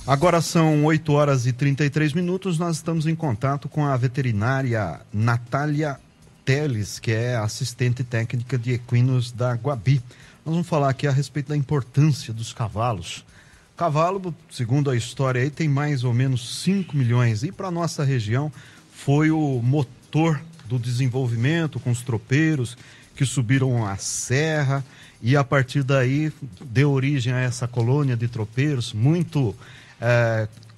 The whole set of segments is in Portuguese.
Agora são 8 horas e 33 minutos, nós estamos em contato com a veterinária Natália Teles, que é assistente técnica de equinos da Guabi. Nós vamos falar aqui a respeito da importância dos cavalos. Cavalo, segundo a história aí, tem mais ou menos 5 milhões e para nossa região foi o motor do desenvolvimento com os tropeiros que subiram a serra e a partir daí deu origem a essa colônia de tropeiros muito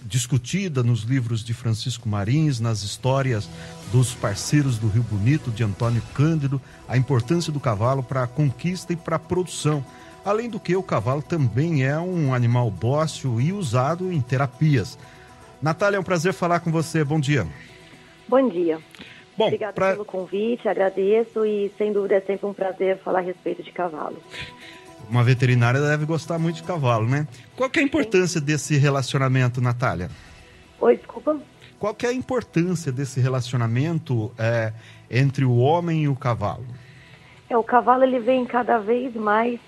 discutida nos livros de Francisco Marins, nas histórias dos parceiros do Rio Bonito, de Antônio Cândido, a importância do cavalo para a conquista e para a produção. Além do que, o cavalo também é um animal dócil e usado em terapias. Natália, é um prazer falar com você. Bom dia. Bom dia. Bom, obrigada pelo convite, agradeço e sem dúvida é sempre um prazer falar a respeito de cavalo. Uma veterinária deve gostar muito de cavalo, né? Qual que é a importância desse relacionamento, Natália? Oi, desculpa? Qual que é a importância desse relacionamento entre o homem e o cavalo? O cavalo ele vem cada vez mais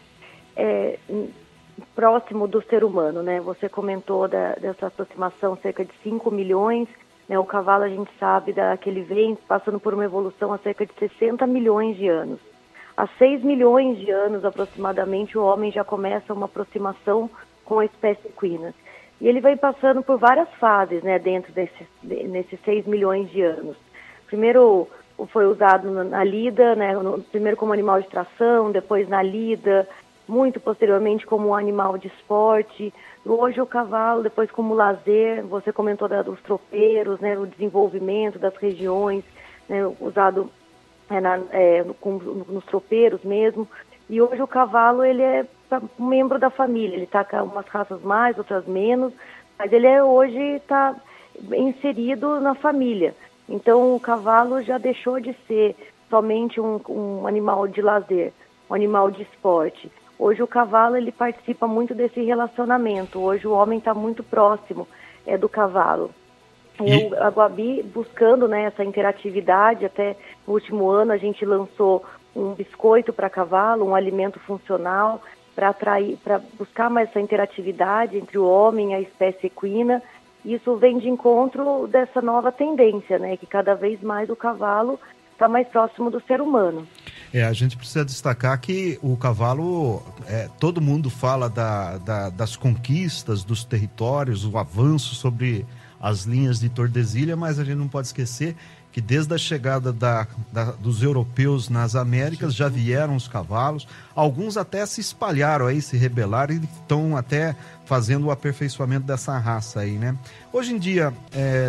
próximo do ser humano, né? Você comentou dessa aproximação, cerca de 5 milhões, né? O cavalo a gente sabe que ele vem passando por uma evolução há cerca de 60 milhões de anos. Há 6 milhões de anos, aproximadamente, o homem já começa uma aproximação com a espécie equina. E ele vai passando por várias fases, né, dentro nesses 6 milhões de anos. Primeiro foi usado na lida, né, primeiro como animal de tração, depois na lida, muito posteriormente como um animal de esporte. Hoje o cavalo, depois como lazer, você comentou dos tropeiros, né, o desenvolvimento das regiões, né, usado nos tropeiros mesmo, e hoje o cavalo ele é um membro da família, ele está com umas raças mais, outras menos, mas ele hoje está inserido na família. Então o cavalo já deixou de ser somente um animal de lazer, um animal de esporte. Hoje o cavalo ele participa muito desse relacionamento, hoje o homem está muito próximo do cavalo. A Guabi, buscando, né, essa interatividade, até no último ano a gente lançou um biscoito para cavalo, um alimento funcional, para buscar mais essa interatividade entre o homem e a espécie equina. Isso vem de encontro dessa nova tendência, né, que cada vez mais o cavalo está mais próximo do ser humano. A gente precisa destacar que o cavalo, todo mundo fala das conquistas, dos territórios, o avanço sobre as linhas de Tordesilha, mas a gente não pode esquecer que desde a chegada dos europeus nas Américas já vieram os cavalos, alguns até se espalharam aí, se rebelaram e estão até fazendo o aperfeiçoamento dessa raça aí, né? Hoje em dia,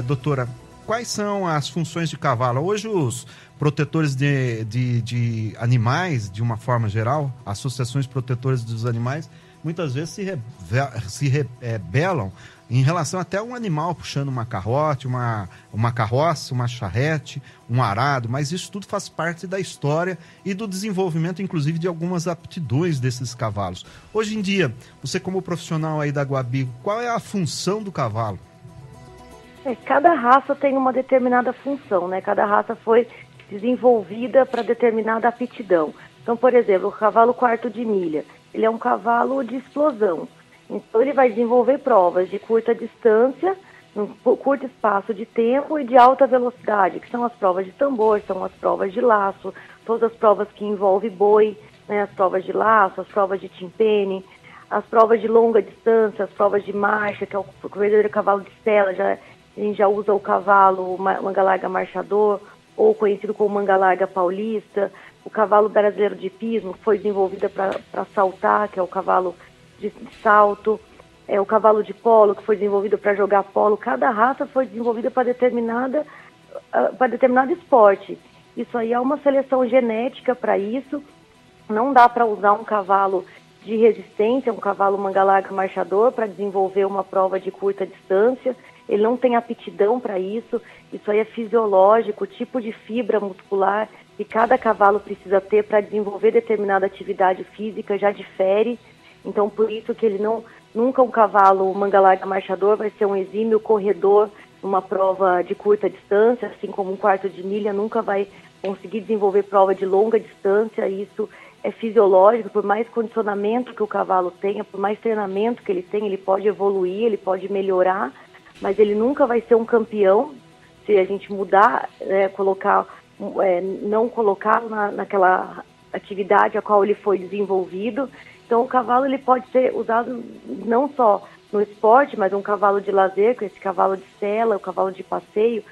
doutora, quais são as funções de cavalo? Hoje os protetores de animais, de uma forma geral, associações protetoras dos animais, muitas vezes se rebelam em relação até a um animal puxando uma carrote, uma carroça, uma charrete, um arado, mas isso tudo faz parte da história e do desenvolvimento, inclusive, de algumas aptidões desses cavalos. Hoje em dia, você como profissional aí da Guabi, qual é a função do cavalo? Cada raça tem uma determinada função, né? Cada raça foi desenvolvida para determinada aptidão. Então, por exemplo, o cavalo quarto de milha, ele é um cavalo de explosão. Então, ele vai desenvolver provas de curta distância, num curto espaço de tempo e de alta velocidade, que são as provas de tambor, são as provas de laço, todas as provas que envolvem boi, né, as provas de laço, as provas de timpene, as provas de longa distância, as provas de marcha, que é o verdadeiro cavalo de sela, a gente já usa o cavalo manga larga marchador, ou conhecido como manga larga paulista, o cavalo brasileiro de hipismo, que foi desenvolvido para saltar, que é o cavalo de salto, o cavalo de polo, que foi desenvolvido para jogar polo. Cada raça foi desenvolvida para determinado esporte. Isso aí é uma seleção genética para isso. Não dá para usar um cavalo de resistência, um cavalo manga larga marchador, para desenvolver uma prova de curta distância. Ele não tem aptidão para isso. Isso aí é fisiológico, o tipo de fibra muscular que cada cavalo precisa ter para desenvolver determinada atividade física já difere. Então, por isso que nunca um cavalo manga larga marchador vai ser um exímio corredor numa prova de curta distância, assim como um quarto de milha nunca vai conseguir desenvolver prova de longa distância. Isso é fisiológico, por mais condicionamento que o cavalo tenha, por mais treinamento que ele tenha, ele pode evoluir, ele pode melhorar, mas ele nunca vai ser um campeão se a gente mudar, não colocá-lo naquela atividade a qual ele foi desenvolvido. Então o cavalo ele pode ser usado não só no esporte, mas um cavalo de lazer, com esse cavalo de sela, o cavalo de passeio,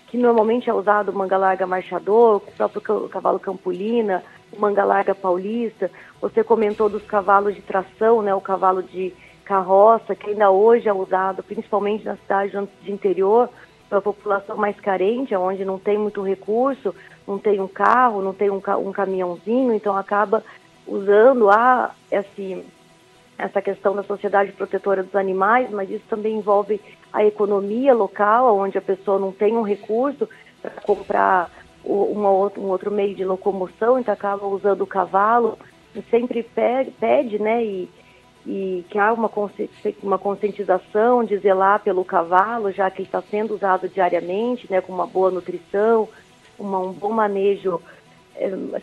que normalmente é usado o manga larga marchador, o próprio cavalo campolina, o manga larga paulista. Você comentou dos cavalos de tração, né, o cavalo de carroça, que ainda hoje é usado, principalmente na cidade de interior, para a população mais carente, onde não tem muito recurso, não tem um carro, não tem um caminhãozinho, então acaba usando essa questão da Sociedade Protetora dos Animais, mas isso também envolve a economia local, onde a pessoa não tem um recurso para comprar um outro meio de locomoção, então acaba usando o cavalo, e sempre pede, né, e que há uma conscientização de zelar pelo cavalo, já que ele está sendo usado diariamente, né, com uma boa nutrição, um bom manejo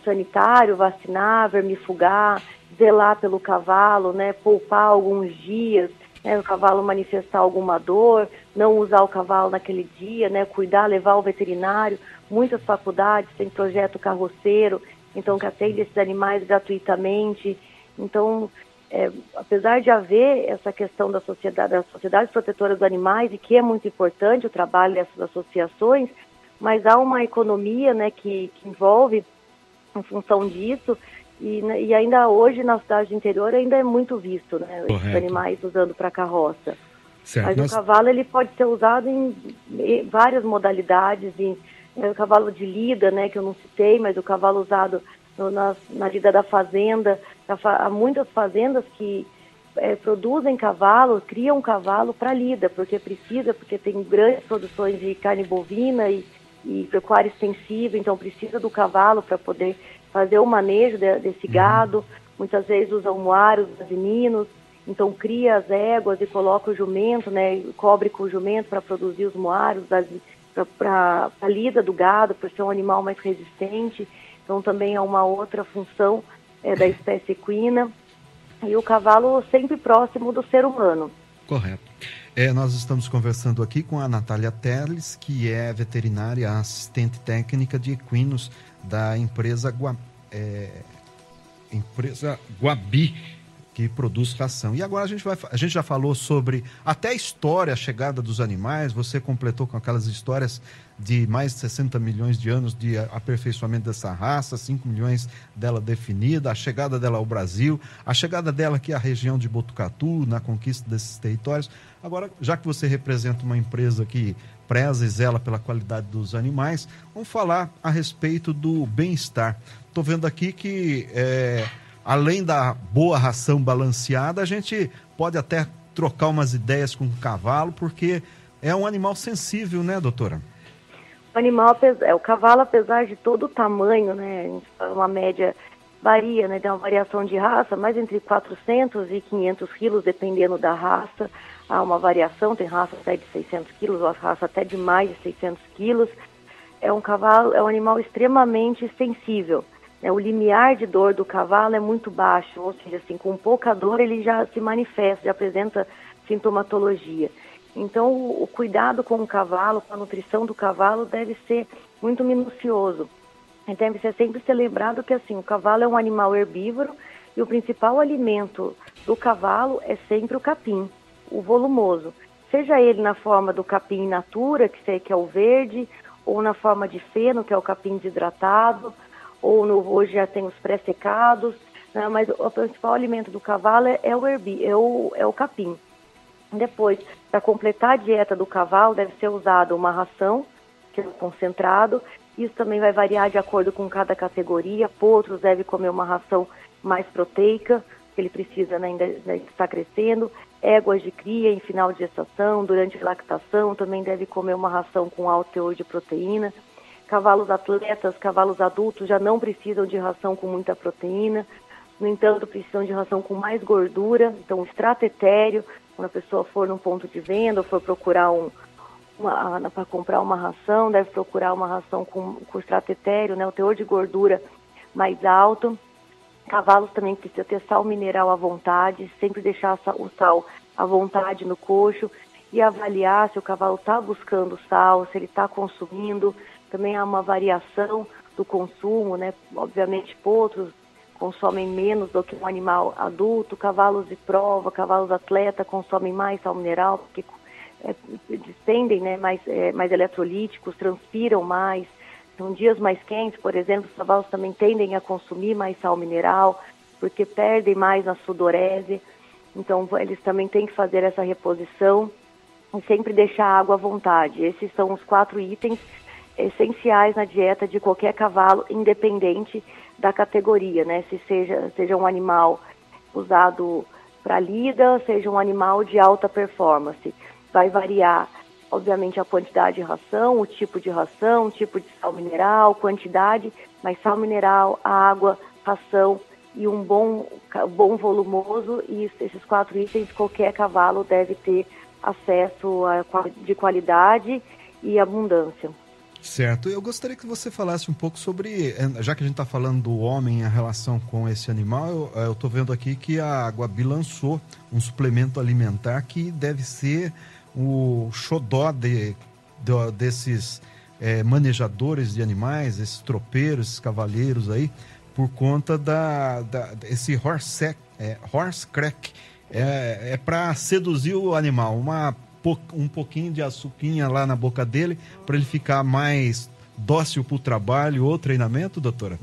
sanitário, vacinar, vermifugar, zelar pelo cavalo, né, poupar alguns dias, né, o cavalo manifestar alguma dor, não usar o cavalo naquele dia, né, cuidar, levar ao veterinário. Muitas faculdades têm projeto carroceiro, então que atende esses animais gratuitamente. Então, apesar de haver essa questão da Sociedade Protetora dos Animais, e que é muito importante o trabalho dessas associações, mas há uma economia, né, que envolve em função disso, e ainda hoje na cidade do interior ainda é muito visto, né, os animais usando para carroça. Certo. Mas o cavalo ele pode ser usado em várias modalidades, o cavalo de lida, né, que eu não citei, mas o cavalo usado na lida da fazenda. Há muitas fazendas que produzem cavalo, criam cavalo para lida, porque tem grandes produções de carne bovina e pecuária extensiva, então precisa do cavalo para poder fazer o manejo desse gado. Muitas vezes usam moaros, meninos, então cria as éguas e coloca o jumento, né, cobre com o jumento para produzir os moaros, para a lida do gado, para ser um animal mais resistente. Então também é uma outra função da espécie equina. E o cavalo sempre próximo do ser humano. Correto. Nós estamos conversando aqui com a Natália Teles, que é veterinária assistente técnica de equinos da empresa Guabi, que produz ração. E agora a gente já falou sobre até a história, a chegada dos animais. Você completou com aquelas histórias de mais de 60 milhões de anos de aperfeiçoamento dessa raça, 5 milhões dela definida, a chegada dela ao Brasil, a chegada dela aqui à região de Botucatu, na conquista desses territórios. Agora, já que você representa uma empresa que preza e zela pela qualidade dos animais, vamos falar a respeito do bem-estar. Estou vendo aqui que além da boa ração balanceada, a gente pode até trocar umas ideias com o cavalo, porque é um animal sensível, né, doutora? O cavalo, apesar de todo o tamanho, né, uma média varia, né, tem uma variação de raça, mas entre 400 e 500 quilos, dependendo da raça, há uma variação, tem raça até de 600 quilos, ou raça até de mais de 600 quilos. É um animal extremamente sensível. O limiar de dor do cavalo é muito baixo, ou seja, assim, com pouca dor ele já se manifesta, já apresenta sintomatologia. Então, o cuidado com o cavalo, com a nutrição do cavalo deve ser muito minucioso. E deve sempre ser lembrado que, assim, o cavalo é um animal herbívoro e o principal alimento do cavalo é sempre o capim, o volumoso. Seja ele na forma do capim in natura, que é o verde, ou na forma de feno, que é o capim desidratado, ou hoje já tem os pré-secados, né? Mas o principal alimento do cavalo é o capim. Depois, para completar a dieta do cavalo, deve ser usada uma ração, que é concentrado. Isso também vai variar de acordo com cada categoria. Potros deve comer uma ração mais proteica, que ele precisa, né, ainda está crescendo. Éguas de cria em final de gestação, durante a lactação, também deve comer uma ração com alto teor de proteína. Cavalos atletas, cavalos adultos já não precisam de ração com muita proteína. No entanto, precisam de ração com mais gordura. Então, o extrato etéreo, quando a pessoa for num ponto de venda ou for procurar para comprar uma ração, deve procurar uma ração com extrato etéreo, né, o teor de gordura mais alto. Cavalos também precisam ter sal mineral à vontade, sempre deixar o sal à vontade no coxo e avaliar se o cavalo está buscando sal, se ele está consumindo. Também há uma variação do consumo, né? Obviamente potros consomem menos do que um animal adulto, cavalos de prova, cavalos atleta consomem mais sal mineral, porque despendem, né, mais eletrolíticos, transpiram mais. Então, dias mais quentes, por exemplo, os cavalos também tendem a consumir mais sal mineral, porque perdem mais na sudorese. Então, eles também têm que fazer essa reposição e sempre deixar a água à vontade. Esses são os 4 itens essenciais na dieta de qualquer cavalo, independente da categoria, né? Se seja um animal usado para lida, seja um animal de alta performance. Vai variar, obviamente, a quantidade de ração, o tipo de sal mineral, quantidade, mas sal mineral, água, ração e um bom volumoso, e esses 4 itens qualquer cavalo deve ter acesso de qualidade e abundância. Certo. Eu gostaria que você falasse um pouco sobre, já que a gente está falando do homem em relação com esse animal, eu estou vendo aqui que a Guabi lançou um suplemento alimentar que deve ser o xodó desses manejadores de animais, esses tropeiros, esses cavaleiros aí, por conta esse horse crack. É para seduzir o animal, um pouquinho de açuquinha lá na boca dele, para ele ficar mais dócil para o trabalho ou treinamento, doutora?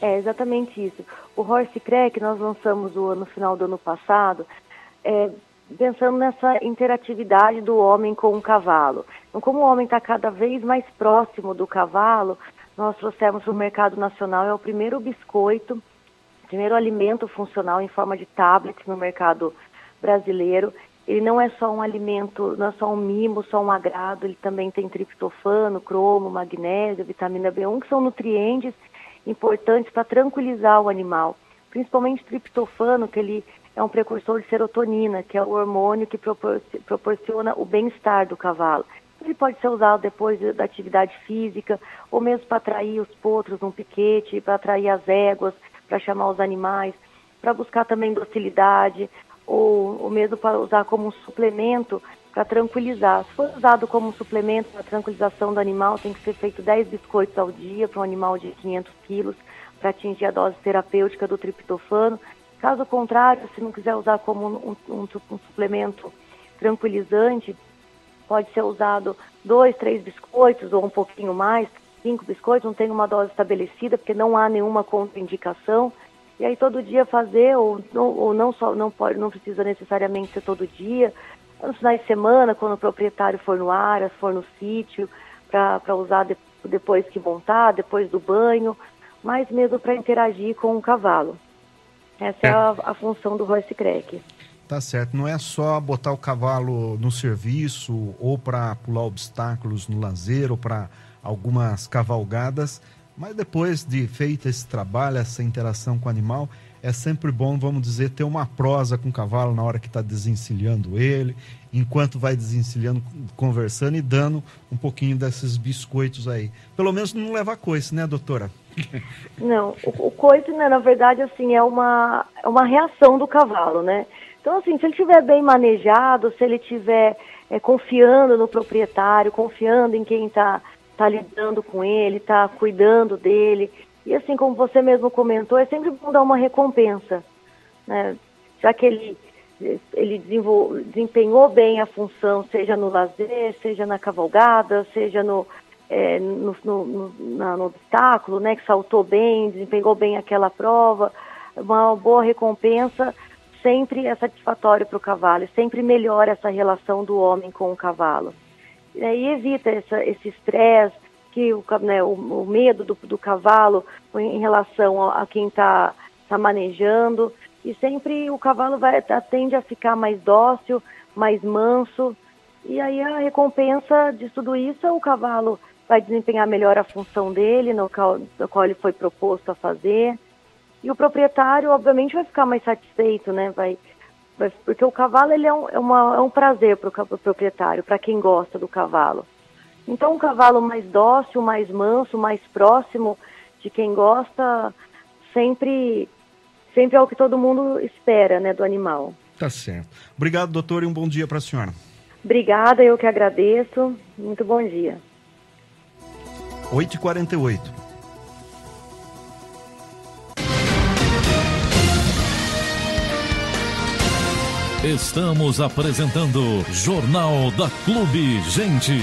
É exatamente isso. O Horse Crack nós lançamos no final do ano passado, pensando nessa interatividade do homem com o cavalo. Então, como o homem está cada vez mais próximo do cavalo, nós trouxemos para o mercado nacional, é o primeiro biscoito, primeiro alimento funcional em forma de tablet no mercado brasileiro. Ele não é só um alimento, não é só um mimo, só um agrado, ele também tem triptofano, cromo, magnésio, vitamina B1, que são nutrientes importantes para tranquilizar o animal. Principalmente triptofano, que ele é um precursor de serotonina, que é o hormônio que proporciona o bem-estar do cavalo. Ele pode ser usado depois da atividade física, ou mesmo para atrair os potros num piquete, para atrair as éguas, para chamar os animais, para buscar também docilidade, ou mesmo para usar como um suplemento para tranquilizar. Se for usado como um suplemento para tranquilização do animal, tem que ser feito 10 biscoitos ao dia para um animal de 500 quilos, para atingir a dose terapêutica do triptofano. Caso contrário, se não quiser usar como um suplemento tranquilizante, pode ser usado 2, 3 biscoitos ou um pouquinho mais, 5 biscoitos, não tem uma dose estabelecida, porque não há nenhuma contraindicação. E aí todo dia fazer, ou não precisa necessariamente ser todo dia, nos finais de semana, quando o proprietário for no ar, for no sítio, para usar depois que montar, depois do banho, mas mesmo para interagir com o cavalo. Essa é a função do Horse Crack. Tá certo, não é só botar o cavalo no serviço ou para pular obstáculos no lazer ou para algumas cavalgadas, mas depois de feito esse trabalho, essa interação com o animal, é sempre bom, vamos dizer, ter uma prosa com o cavalo na hora que está desencilhando ele, enquanto vai desencilhando, conversando e dando um pouquinho desses biscoitos aí. Pelo menos não levar coice, né, doutora? Não, o coice, né, na verdade, assim, é uma reação do cavalo, né? Então, assim, se ele estiver bem manejado, se ele estiver confiando no proprietário, confiando em quem está lidando com ele, está cuidando dele. E assim, como você mesmo comentou, é sempre bom dar uma recompensa, né? Já que ele desempenhou bem a função, seja no lazer, seja na cavalgada, seja no obstáculo, né? Que saltou bem, desempenhou bem aquela prova. Uma boa recompensa sempre é satisfatório para o cavalo, e sempre melhora essa relação do homem com o cavalo. E aí evita esse estresse, o medo do cavalo em relação a quem está manejando, e sempre o cavalo tende a ficar mais dócil, mais manso, e aí a recompensa de tudo isso é o cavalo vai desempenhar melhor a função dele, no qual ele foi proposto a fazer, e o proprietário obviamente vai ficar mais satisfeito, né? Porque o cavalo ele é um prazer para o proprietário, para quem gosta do cavalo. Então, um cavalo mais dócil, mais manso, mais próximo de quem gosta, sempre sempre é o que todo mundo espera, né, do animal. Tá certo. Obrigado, doutor, e um bom dia para a senhora. Obrigada, eu que agradeço. Muito bom dia. 8h48. Estamos apresentando Jornal da Clube Gente.